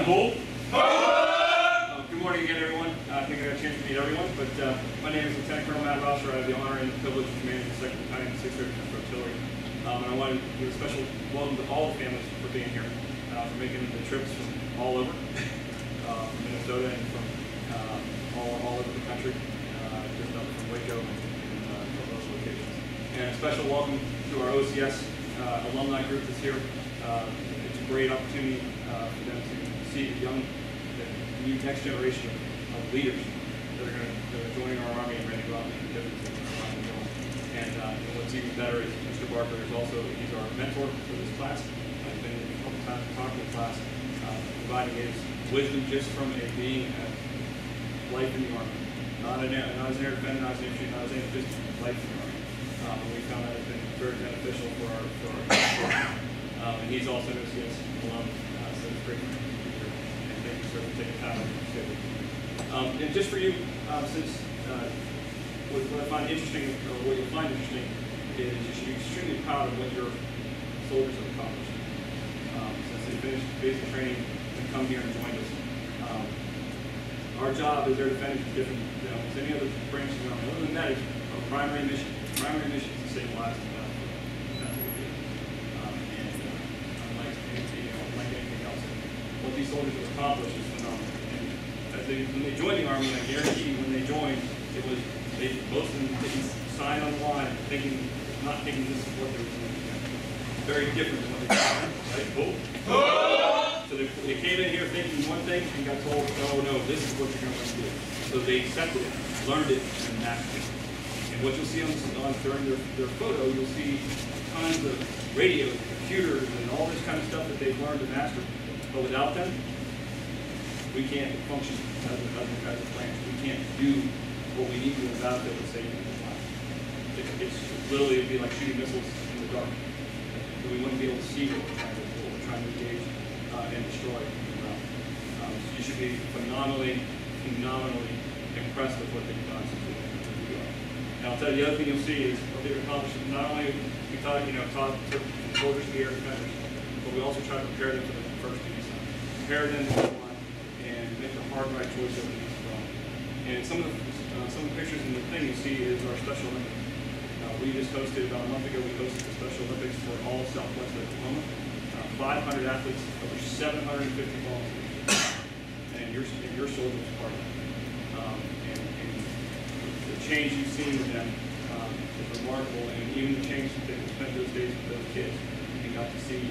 on, Bull. Good morning again, everyone. I think I got a chance to meet everyone, but my name is Lieutenant Colonel Matt Rosser. I have the honor and the privilege of commanding the 2nd Battalion, 6th Infantry Artillery. And I want to give a special welcome to all the families for being here, for making the trips from all over Minnesota and from all over the country, just up from Waco and from those locations. And a special welcome to our OCS alumni group that's here. It's a great opportunity for them to see the new next generation of leaders that are joining our Army and ready to go out and make a difference in our Army. And what's even better is Mr. Barker is he's our mentor for this class. I've been a couple times to talk to the class, providing his wisdom just from being life in the Army. Not as an air defender, not as an infantry, not as anything, just life in the Army. And we found that has been very beneficial for our and he's also an OCS alum, so it's great for him to be here. And thank you, sir, for taking time out of your schedule. And just for you, since what I find interesting, or what you'll find interesting, is you should be extremely proud of what your soldiers have accomplished. Since they finished basic training and come here and joined us. Our job as air defenders is different than any other branch of the Army. Other than that, it's our primary mission. Primary mission is to save lives and that's what we do. Unlike anything else, what these soldiers have accomplished is phenomenal. And when they joined the Army, I guarantee you, when they joined, most of them didn't sign on the line not thinking this is what they were doing. Very different than what they thought, right? So they came in here thinking one thing and got told, no, this is what you're going to do. So they accepted it, learned it, and mastered it. And what you'll see during their photo, you'll see tons of radios, computers, and all this kind of stuff that they've learned to master. But without them, we can't function as a branch. We can't do what we need to without them to save people's lives. It's literally, it'd be like shooting missiles in the dark. So we wouldn't be able to see what we're trying to engage and destroy. So you should be phenomenally impressed with what they've done since we are. And I'll tell you, the other thing you'll see is what they've accomplished. Not only we taught soldiers to be air defenders, but we also try to prepare them for the first duty assignment. Prepare them to go on and make the hard right choice over these as well. And some of the pictures in the thing you see is our Special Olympics. We just hosted, about a month ago, we hosted the Special Olympics for all Southwest Oklahoma. 500 athletes, over 750 volunteers. And your soldiers are part of that. And the change you've seen with them is remarkable. And even the change that they spent those days with those kids and got to see,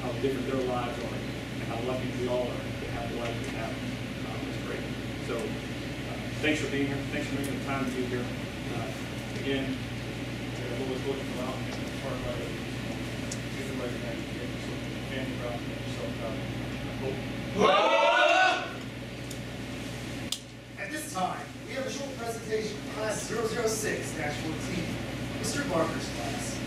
how different their lives are and how lucky we all are to have the life we have. It's great. So thanks for being here. Thanks for making the time to be here. Again, we're always looking for out and part of our get the recognition, get the family proud, get yourself proud. At this time, we have a short presentation from Class 006-14, Mr. Barker's class.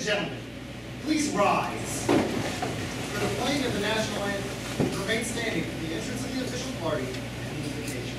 and gentlemen, please rise. For the playing of the national anthem, remain standing for the entrance of the official party and the invocation.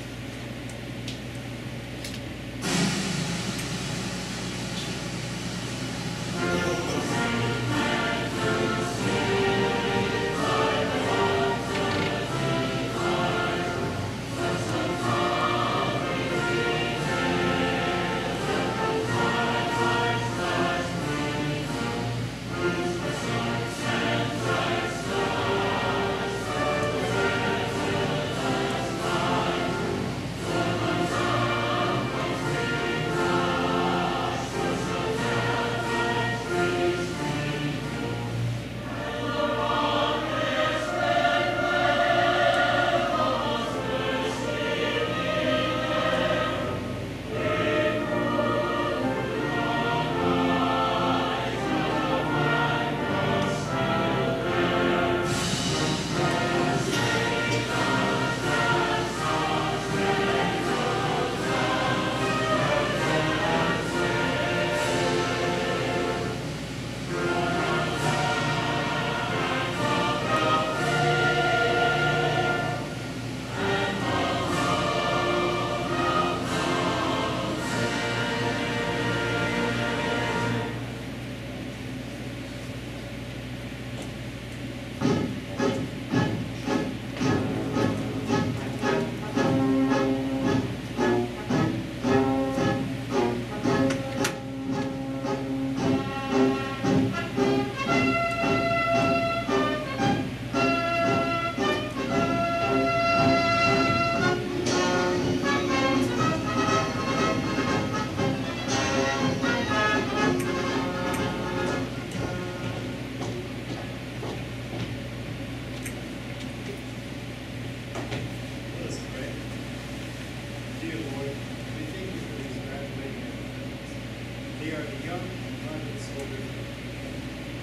They are the young and abundant soldiers.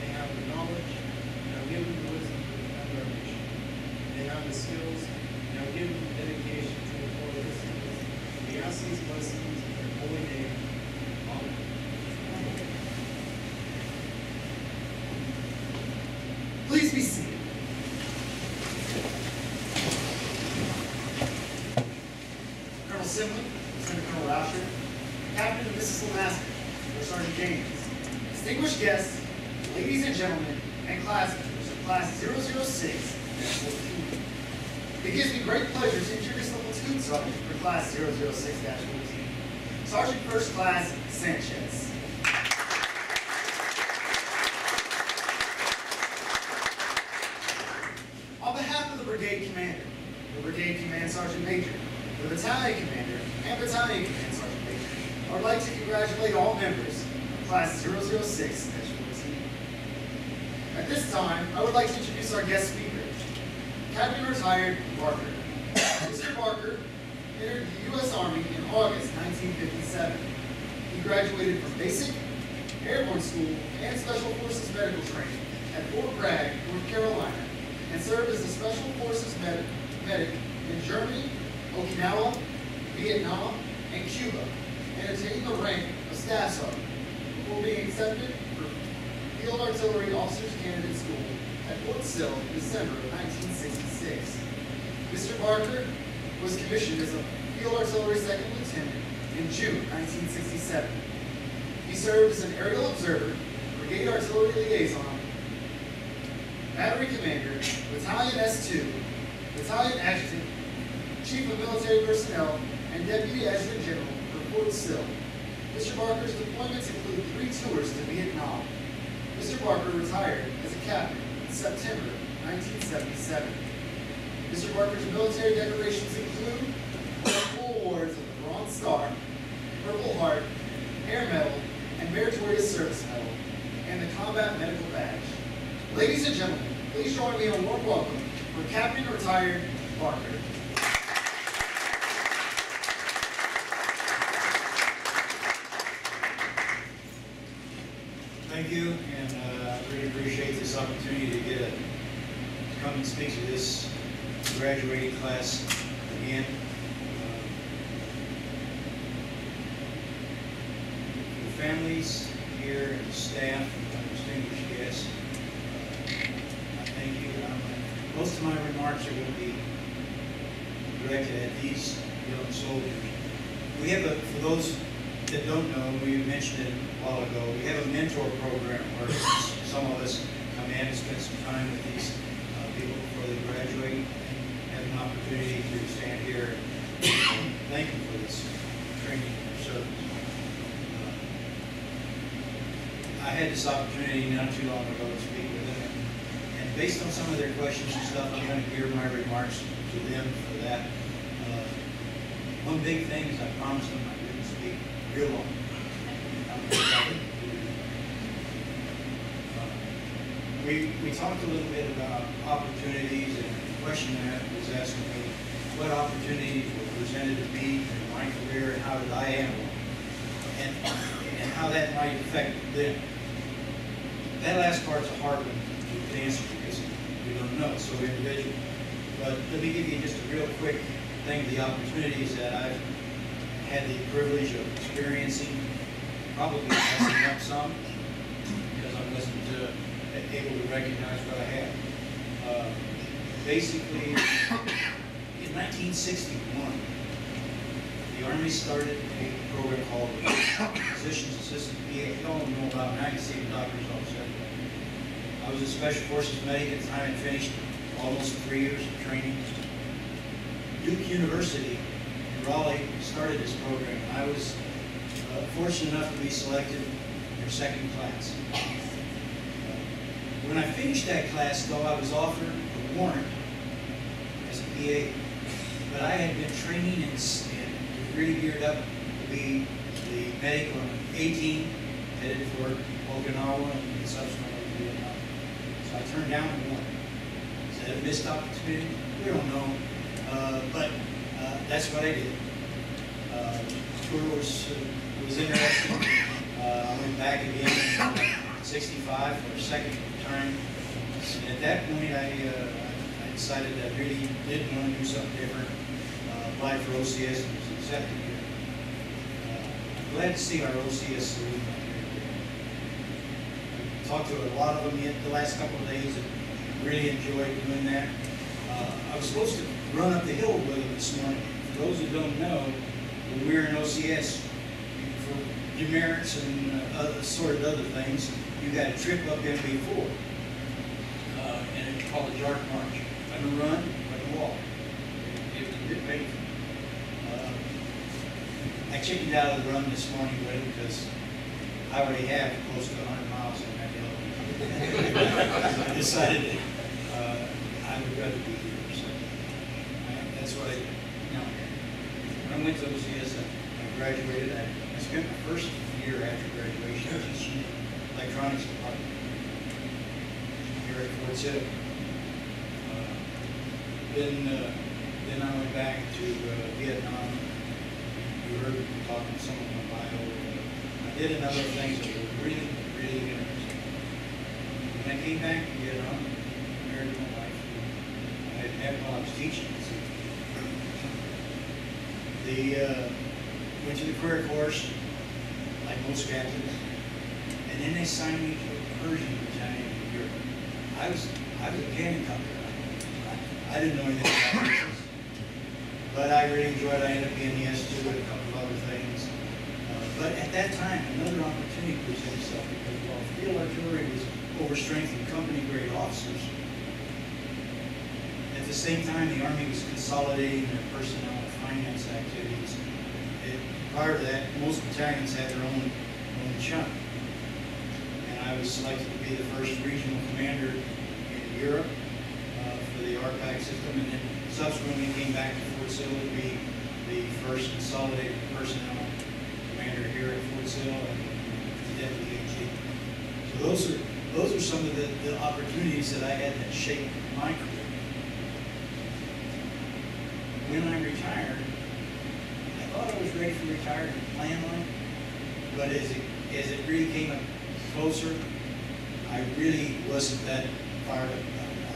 They have the knowledge, now give them the wisdom to defend our nation. They have the skills, now give them the dedication to uphold this service. We ask these blessings in their holy name. Amen. Please be seated. Colonel Simley, Lieutenant Colonel Rauscher, Captain and Mrs. Lamaster, Sergeant James, distinguished guests, ladies and gentlemen, and class members of Class 006-14. It gives me great pleasure to introduce the platoon sergeant for Class 006-14, Sergeant First Class Sanchez. On behalf of the brigade commander, the brigade command sergeant major, the battalion commander, and battalion command sergeant major, I would like to congratulate all members of Class 006-14. At this time, I would like to introduce our guest speaker, Captain Retired Barker. Mr. Barker entered the U.S. Army in August 1957. He graduated from basic, airborne school, and Special Forces medical training at Fort Bragg, North Carolina, and served as a Special Forces medic in Germany, Okinawa, Vietnam, and Cuba, and attained the rank of Staff Sergeant before being accepted for Field Artillery Officers Candidate School at Fort Sill in December of 1966. Mr. Barker was commissioned as a Field Artillery Second Lieutenant in June 1967. He served as an aerial observer, Brigade Artillery Liaison, Battery Commander, Battalion S2, Battalion Adjutant, Chief of Military Personnel, and Deputy Adjutant General for Fort Sill. Mr. Barker's deployments include 3 tours to Vietnam. Mr. Barker retired as a captain in September 1977. Mr. Barker's military decorations include multiple awards of the Bronze Star, Purple Heart, Air Medal, and Meritorious Service Medal, and the Combat Medical Badge. Ladies and gentlemen, please join me in a warm welcome for Captain Retired Barker. Thank you, and I really appreciate this opportunity to come and speak to this graduating class again. The families here, and the staff, and my distinguished guests. I thank you. Most of my remarks are going to be directed at these young soldiers. We have for those that don't know, we mentioned it a while ago, we have a mentor program where some of us come in and spend some time with these people before they graduate and have an opportunity to stand here and thank them for this training and service. I had this opportunity not too long ago to speak with them, and based on some of their questions and stuff, I'm going to gear my remarks to them for that. One big thing is I promised them I wouldn't speak real long. We talked a little bit about opportunities, and the question that was asking me, what opportunities were presented to me in my career and how did I handle them, and how that might affect them. That last part's a hard one to answer because we don't know, it's so individual. But let me give you just a real quick thing, the opportunities that I've had the privilege of experiencing, probably messing up some, because I wasn't able to recognize what I had. Basically, in 1961, the Army started a program called Physician's Assistant PA. You all know about now, you see the doctor's office everywhere. I was a Special Forces medic at the time and finished almost 3 years of training. Duke University in Raleigh started this program. I was fortunate enough to be selected in their second class. When I finished that class, though, I was offered a warrant as a PA, but I had been training and really geared up to be the medic on an A-team headed for Okinawa and subsequently Vietnam. So I turned down the warrant. Is that a missed opportunity? We don't know. But that's what I did. The tour was interesting. I went back again in '65 for a second time. And at that point, I decided I really did want to do something different. Applied for OCS and was accepted here. I'm glad to see our OCS salute here. I talked to a lot of them the last couple of days and really enjoyed doing that. I was supposed to run up the hill with them this morning. For those who don't know, when we were in OCS, for demerits and other things, you got a trip up MB4. And it's called the Dark March. Like a run, like a walk. It was a bit painful. I chickened out of the run this morning with it because I already have close to 100 miles on that hill. So I decided that I would rather be here. So that's what I did. Now, when I went to OCS, I graduated. I spent my first year after graduation teaching electronics department here at Fort Sill. Then I went back to Vietnam. You heard me talking some of my bio. I did a number of things that were really, really interesting. When I came back to Vietnam, I married my wife. I had met while I was teaching. Went to the career course, like most captains, and then they signed me to a Persian battalion in Europe. I was a cannon company. I didn't know anything about this, but I really enjoyed it. I ended up being the S2 and a couple of other things. But at that time, another opportunity presented itself because while field artillery was overstrengthened company-grade officers, at the same time, the Army was consolidating their personnel and finance activities. Prior to that, most battalions had their own chunk. And I was selected to be the first regional commander in Europe for the RPAC system, and then subsequently came back to Fort Sill to be the first consolidated personnel commander here at Fort Sill and the deputy AG. So those are some of the opportunities that I had that shaped my career. When I retired, I thought I was ready for retirement plan line, but as it really came up closer, I really wasn't that fired up.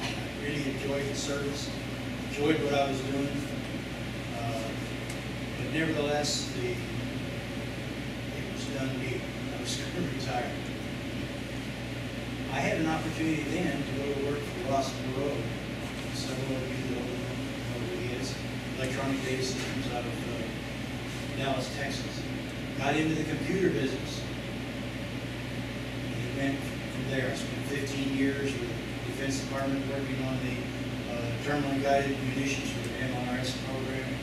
I really enjoyed the service, enjoyed what I was doing, but nevertheless, it was done deal. I was was going to retire. I had an opportunity then to go to work for Ross Perot. Several of you know who he is. Electronic Data Systems out of Dallas, Texas. Got into the computer business. He went from there. I spent 15 years with the Defense Department working on the terminally guided munitions for the MRS program,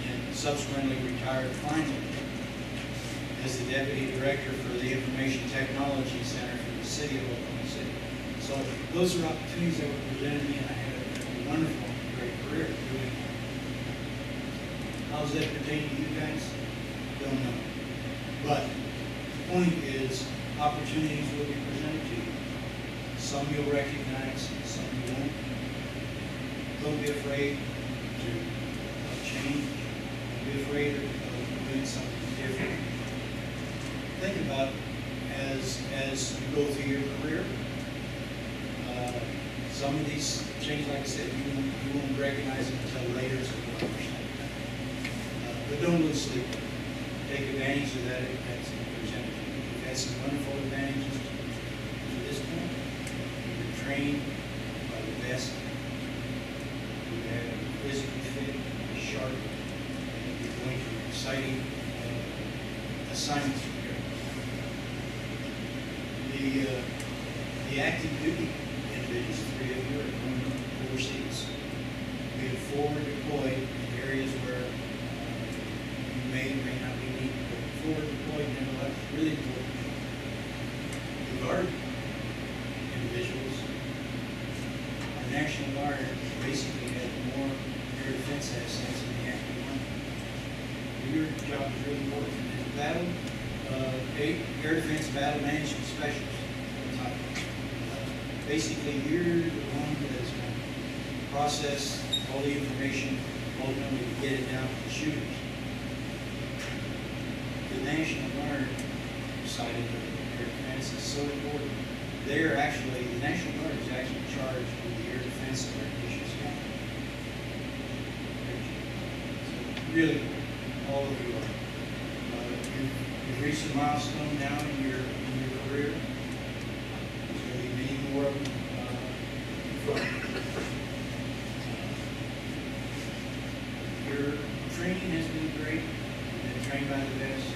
and subsequently retired finally as the Deputy Director for the Information Technology Center for the City of Oklahoma City. So those are opportunities that were presented to me, and I had a wonderful, great career doing that. How does that pertain to you guys? Don't know. But the point is, opportunities will be presented to you. Some you'll recognize, some you won't. Don't be afraid of change. Don't be afraid of doing something different. Think about as you go through your career. Some of these things, like I said, you won't recognize them until later, so you'll understand that. But don't lose sleep. Take advantage of that that's presented to you. You've had some wonderful advantages to this point. You've been trained by the best. You've had a physically fit, sharp, and you're going through exciting assignments here. The active duty individuals, 3 of you are going overseas. Being forward deployed in areas where you may or may not be needed, but forward deployed nonetheless, really important. The Guard individuals, our National Guard basically had more air defense assets than the active army. Your job is really important. And battle, air defense battle management specialist. Basically, you're the one that's going to process all the information, ultimately to get it down to the shooters. The National Guard side of the air defense is so important. The National Guard is actually charged with the air defense of our nation's capital. So really, all of you are. You've reached a milestone now in your career. More of them your training has been great. You've been trained by the best.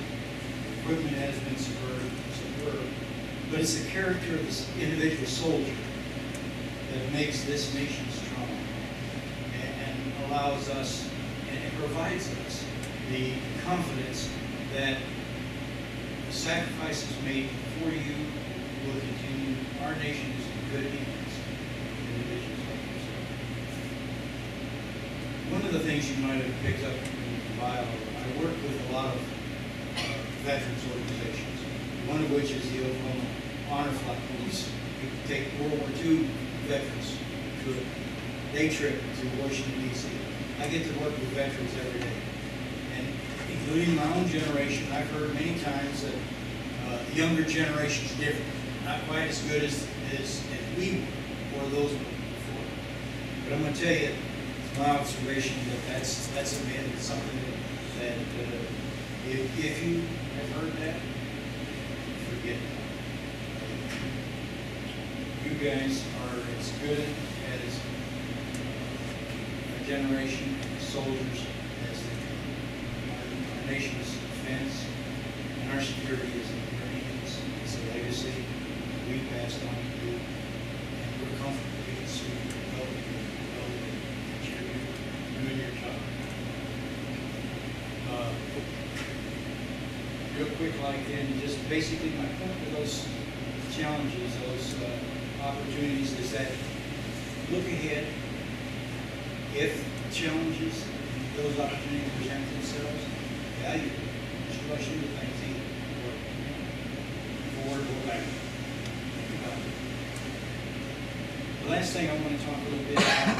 Equipment has been superb. But it's the character of this individual soldier that makes this nation strong and allows us and provides us the confidence that the sacrifices made for you will continue. Our nation is in good hands. Individuals like yourself. One of the things you might have picked up in the bio, I work with a lot of veterans organizations, one of which is the Oklahoma Honor Flight Police. We take World War II veterans to a day trip to Washington, D.C. I get to work with veterans every day, and including my own generation. I've heard many times that the younger generation is different. Not quite as good as we were or those were before. But I'm going to tell you, it's my observation that's a myth. It's something that if you have heard that, forget it. You guys are as good as a generation of soldiers as our nation's defense and our security is in your hands. It's a legacy we passed on to you, and we're comfortable we can see you develop that you're doing your job. Real quick, like, and just basically my point to those challenges, those opportunities is that look ahead. If challenges, those opportunities present themselves, value them. Just rush into things either. Forward or back. The last thing I want to talk a little bit about,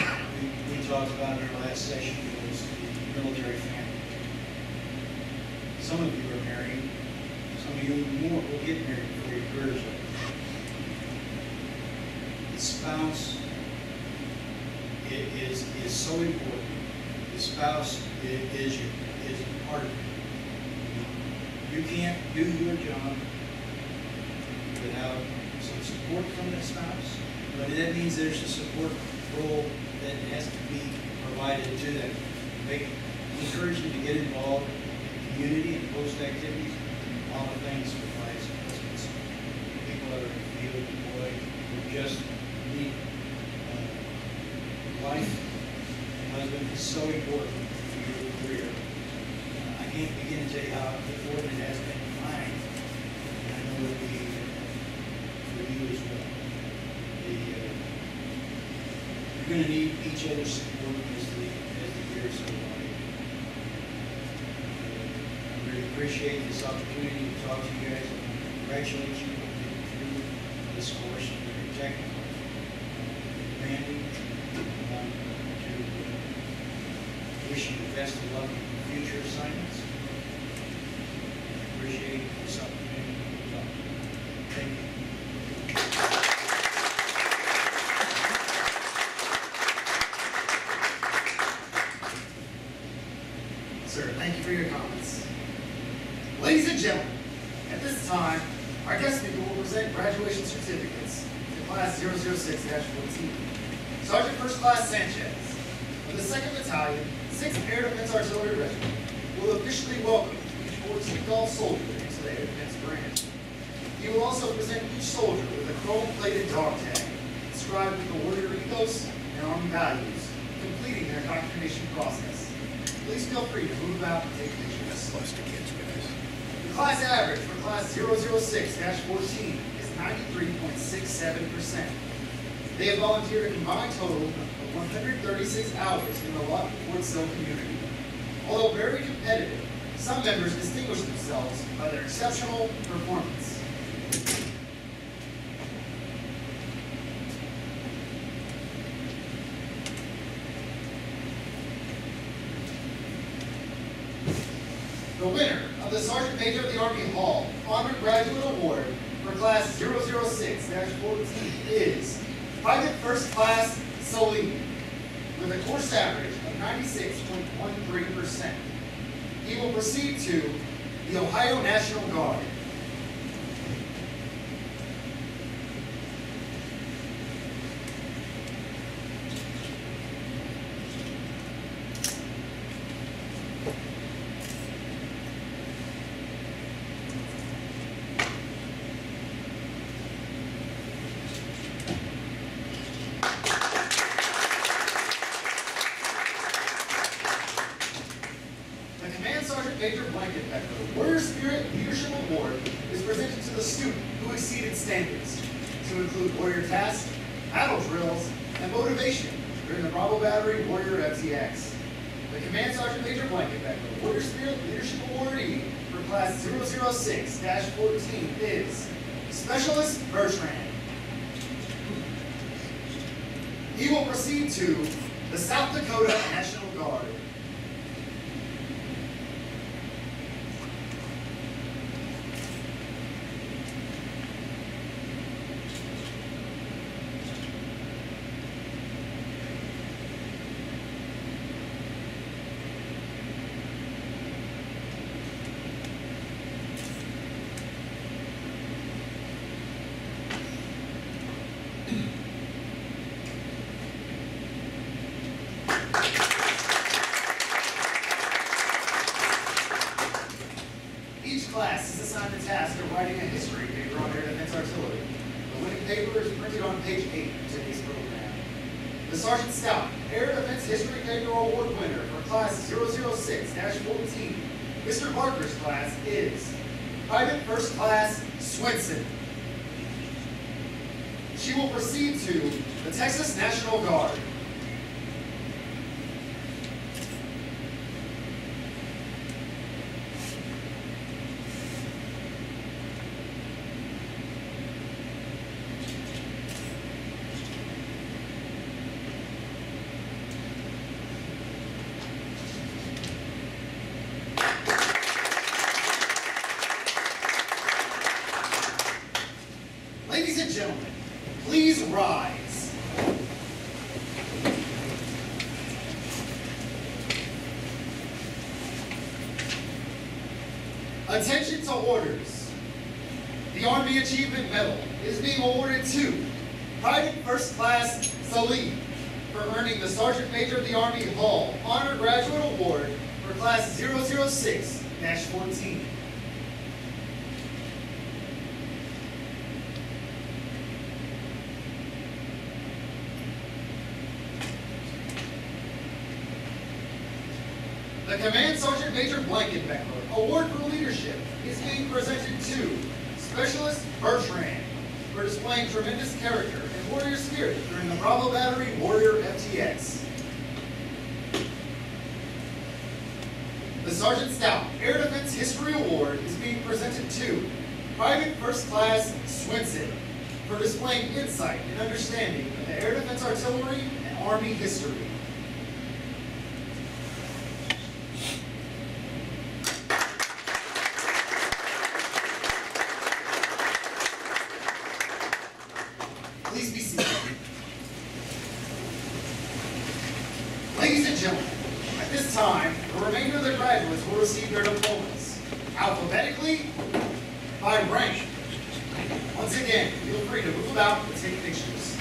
we talked about in our last session, was the military family. Some of you are married, some of you more will get married before your career's over. The spouse is so important. The spouse is part of it. You can't do your job without some support from the spouse. But that means there's a support role that has to be provided to them. Encourage them to get involved in community and post activities, all the things for wives and husbands, people that are in the field, boy, who just need wife and husband is so important for your career. I can't begin to tell you how important it has been for mine, and I know it will be for you as well. You're going to need each other's support as the years go on. I really appreciate this opportunity to talk to you guys. Congratulate you on getting through this course. Very technical, demanding. To wish you the best of luck in your future assignments. I appreciate this opportunity to talk. Thank you. Sir, thank you for your comments. Ladies and gentlemen, at this time, our guest speaker will present graduation certificates to Class 006-14. Sergeant First Class Sanchez of the 2nd Battalion, 6th Air Defense Artillery Regiment will officially welcome each 14th Golf soldier into the Air Defense branch. He will also present each soldier with a chrome-plated dog tag inscribed with the warrior ethos and Army values, completing their indoctrination process. Please feel free to move out and take pictures. The class average for Class 006-14 is 93.67%. They have volunteered a combined total of 136 hours in the Lawton Fort Sill community. Although very competitive, some members distinguish themselves by their exceptional performance. The winner of the Sergeant Major of the Army Hall Honor Graduate Award for Class 006-14 is Private First Class Salim, with a course average of 96.13%. He will proceed to the Ohio National Guard. Major Blanket Becker Warrior Spirit Leadership Award is presented to the student who exceeded standards, to include warrior tasks, battle drills, and motivation during the Bravo Battery Warrior FTX. The Command Sergeant Major Blanket Becker Warrior Spirit Leadership Awardee for Class 006-14 is Specialist Bertrand. He will proceed to the South Dakota National Guard. Each class is assigned the task of writing a history paper on Air Defense Artillery. The winning paper is printed on page 8 of today's program. The Sergeant Scout Air Defense History Paper Award winner for Class 006-14, Mr. Barker's class, is Private First Class Swinson. She will proceed to the Texas National Guard. Ladies and gentlemen, please rise. Attention to orders. the Army Achievement Medal is being awarded to Private First Class Salim for earning the Sergeant Major of the Army Hall Honor Graduate Award for Class 006-14. The Command Sergeant Major Blankenbeckler Award for Leadership is being presented to Specialist Bertrand for displaying tremendous character and warrior spirit during the Bravo Battery Warrior FTX. The Sergeant Stout Air Defense History Award is being presented to Private First Class Swinson for displaying insight and understanding of the Air Defense Artillery and Army history. Please be seated. Ladies and gentlemen, at this time, the remainder of the graduates will receive their diplomas, alphabetically, by rank. Once again, feel free to move about and take pictures.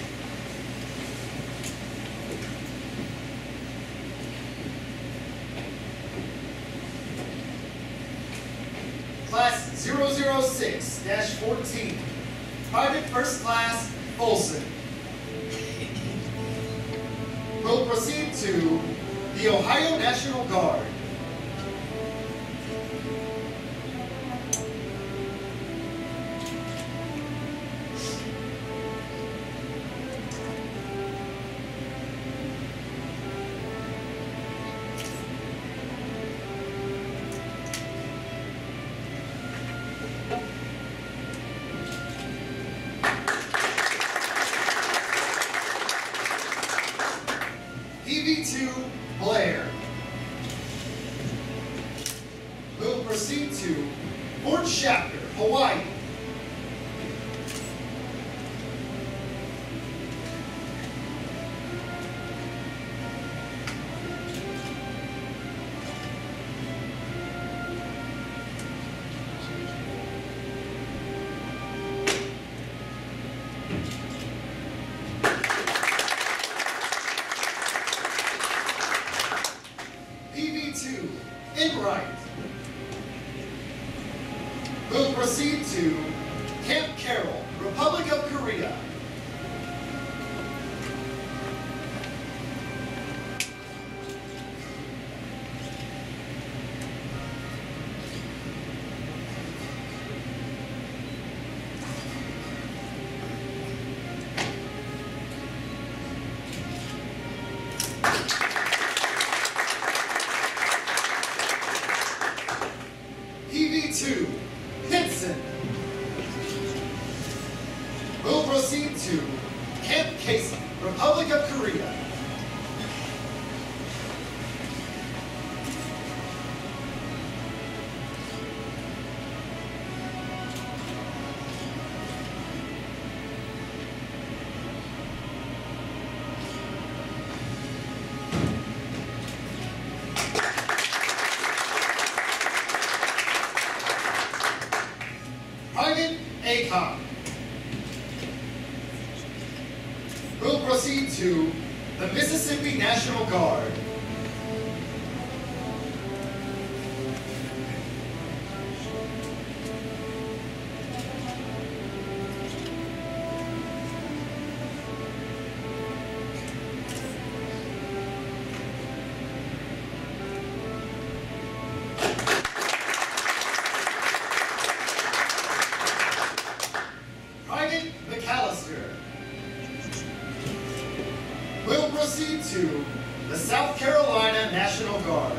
Class 006-14, Private First Class Olson, will proceed to the Ohio National Guard. PV2 Blair will proceed to Fort Shafter, Hawaii. PV2 Enright will proceed to Camp Carroll, Republic of Korea. PV2 Hinson will proceed to Camp Casey, Republic of Korea. Private Acon will proceed to the Mississippi National Guard. Private McAllister will proceed to the South Carolina National Guard.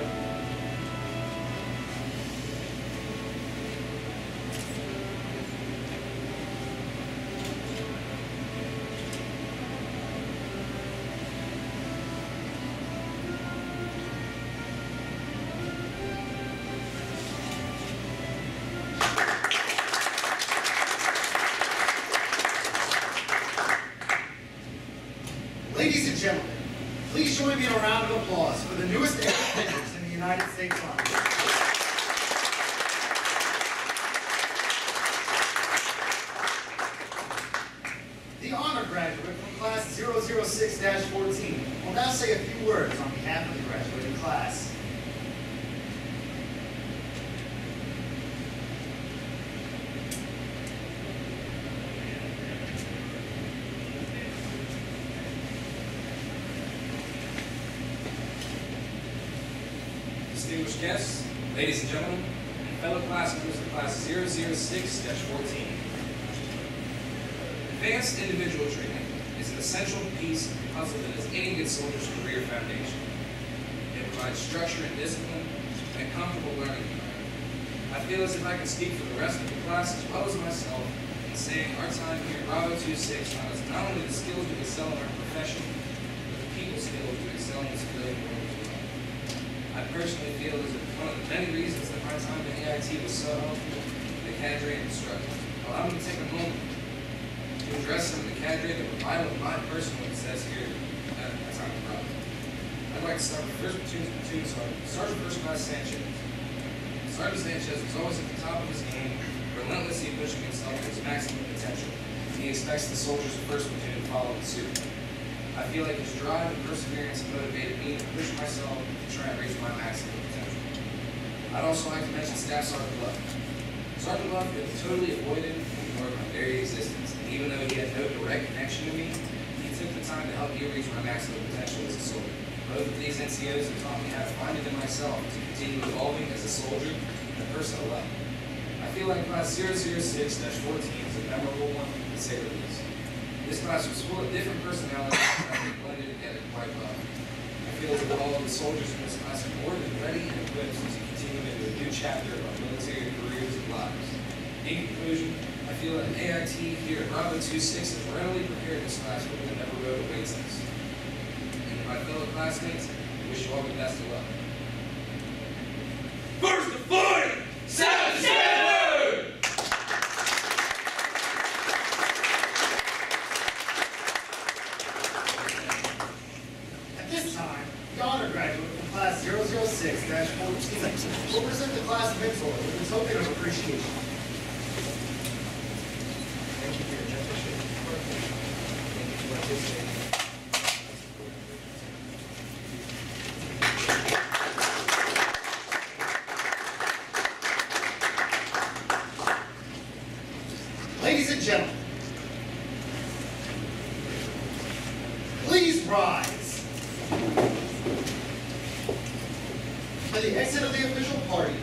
Ladies and gentlemen, please join me in a round of applause for the newest air defenders in the United States Army. 0006-14 will now say a few words on behalf of the graduating class. Distinguished guests, ladies and gentlemen, and fellow class members of class 006-14. Advanced individual training is an essential piece of the puzzle that is any good soldier's career foundation. It provides structure and discipline and a comfortable learning environment. I feel as if I can speak for the rest of the class as well as myself in saying our time here at Bravo 26 taught us not only the skills to excel in our profession, but the people skills to excel in the civilian world as well. I personally feel as if one of the many reasons that my time at AIT was so helpful, the cadre and instructors. Allow me to take a moment to address some of the cadre that were vital to my personal success here at time of Bravo. I'd like to start with First Platoon Sergeant, Sergeant First Class Sanchez. Sergeant Sanchez was always at the top of his game, relentlessly pushing himself to his maximum potential, and he expects the soldiers of First Platoon to follow suit. I feel like his drive and perseverance motivated me to push myself to try and reach my maximum potential. I'd also like to mention Staff Sergeant Luff. Sergeant Luff had totally avoided and ignored my very existence, and even though he had no direct connection to me, he took the time to help me reach my maximum potential as a soldier. Both of these NCOs have taught me how to find it in myself to continue evolving as a soldier and a person of life. I feel like class 006-14 is a memorable one, to say the least. This class was full of different personalities that I think blended together quite well. I feel that all of the soldiers in this class are more than ready and equipped to continue into a new chapter of our military careers and lives. In conclusion, I feel that AIT here at Bravo 26 has readily prepared this class for the never road awaits us. And to my fellow classmates, I wish you all the best of luck. First to 40! Seven Standard! At this time, the honor graduate from class 006-14 will present the class mentor with a token of appreciation. Thank you for your generous support. Thank you for participating. Ladies and gentlemen, please rise. For the exit of the official party,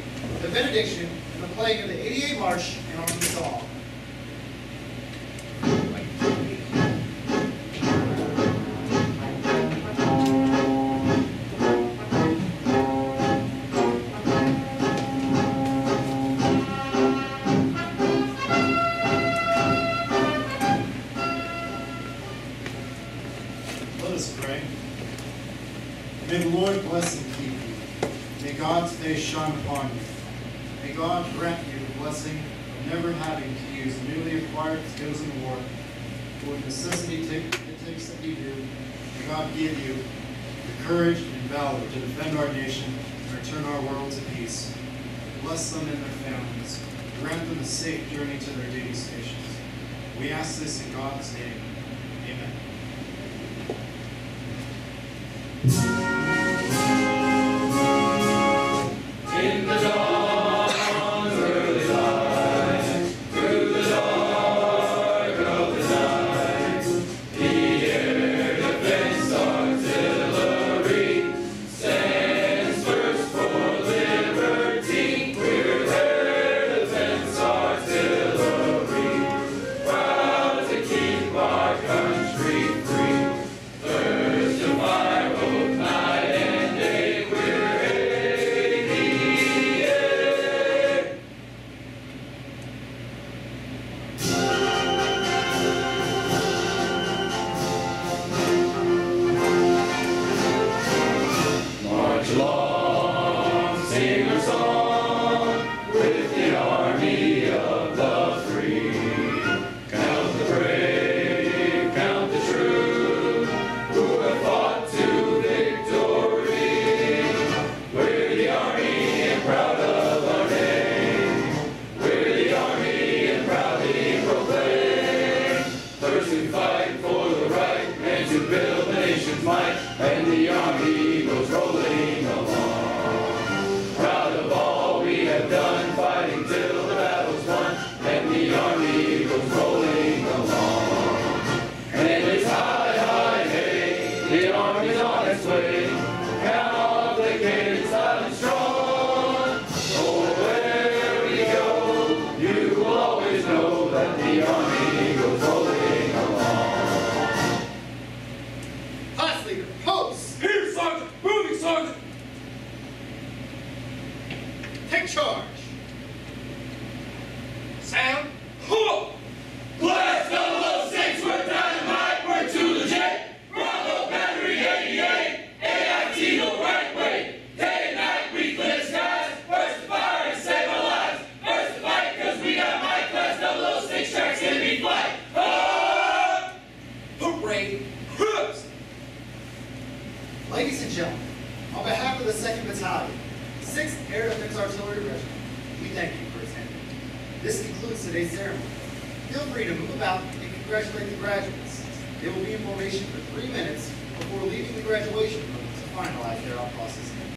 the benediction, and the playing of the 88 March and Army Song. Let us pray. May the Lord bless and keep you. May God's face shine upon you. May God grant you the blessing of never having to use newly acquired skills in war. For what necessity it takes that you do, may God give you the courage and valor to defend our nation and return our world to peace. Bless them and their families. Grant them a safe journey to their duty stations. We ask this in God's name. Amen. In the dawn's early light, through the dark of the night, the air defense artillery stands first for liberty. We're air defense artillery, proud to keep our This concludes today's ceremony. Feel free to move about and congratulate the graduates. They will be in formation for 3 minutes before leaving the graduation room to finalize their process.